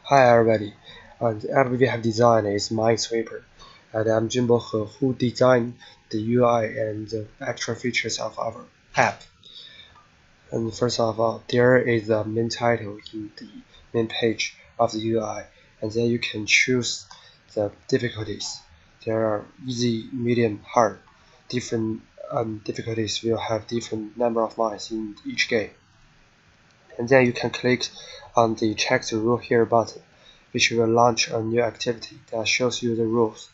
Hi everybody, and the app we have designed is Minesweeper, and I'm Junbo who designed the UI and the extra features of our app. And first of all, there is a main title in the main page of the UI, and then you can choose the difficulties. There are easy, medium, hard. Different difficulties will have different number of mines in each game. And then you can click on the check the rule here button, which will launch a new activity that shows you the rules.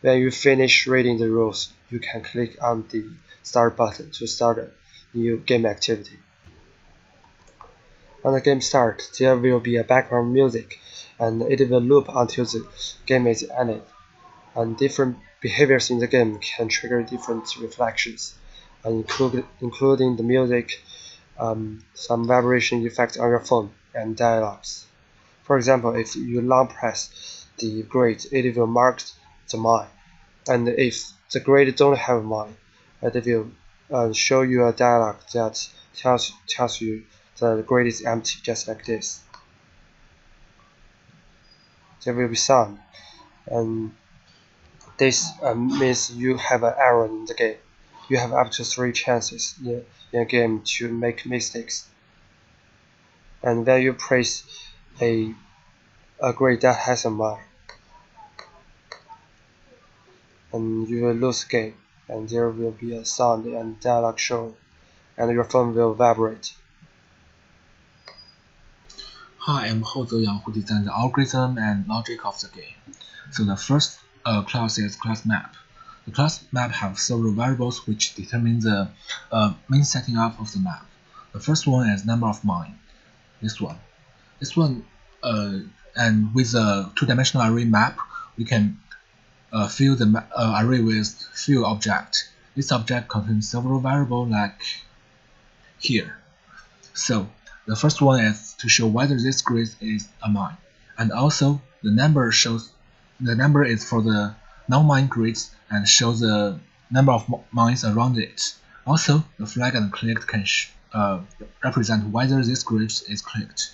When you finish reading the rules, you can click on the start button to start a new game activity. On the game start, there will be a background music, and it will loop until the game is ended. And different behaviors in the game can trigger different reflections, including the music, some vibration effects on your phone, and dialogues. For example, if you long press the grid, it will mark the mine, and if the grid don't have a mine, it will show you a dialogue that tells you that the grid is empty, just like this. There will be sound, and this means you have an error in the game. You have up to 3 chances in a game to make mistakes. And when you press a grid that has a mine, and you will lose the game, and there will be a sound and dialogue shown, and your phone will vibrate. Hi, I'm Houze who designed the algorithm and logic of the game. So the first class is class map. The class map have several variables which determine the main setting up of the map. The first one is number of mine. This one, and with a two-dimensional array map, we can fill the array with few objects. This object contains several variables like here. So the first one is to show whether this grid is a mine, and also the number is for the non-mine grids and shows the number of mines around it. Also, the flag and clicked can represent whether this grid is clicked.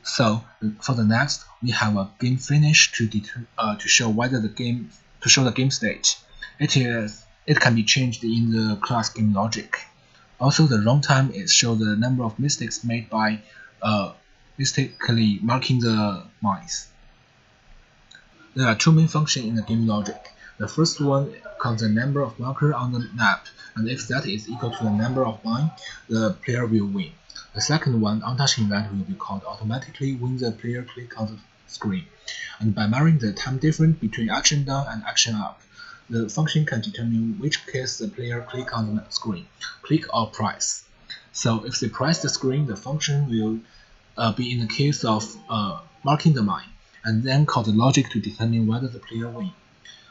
So for the next, we have a game finish to show the game state. It can be changed in the class game logic. Also, the runtime is show the number of mistakes made by mistakenly marking the mines. There are two main functions in the game logic. The first one counts the number of markers on the map, and if that is equal to the number of mines, the player will win. The second one, untouched event, will be called automatically when the player clicks on the screen. And by marking the time difference between action down and action up, the function can determine which case the player click on the screen, click or press. So if they press the screen, the function will be in the case of marking the mine, and then call the logic to determine whether the player win.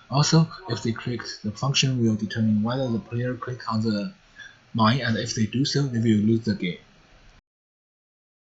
Also, if they click, the function will determine whether the player click on the mine, and if they do so, they will lose the game.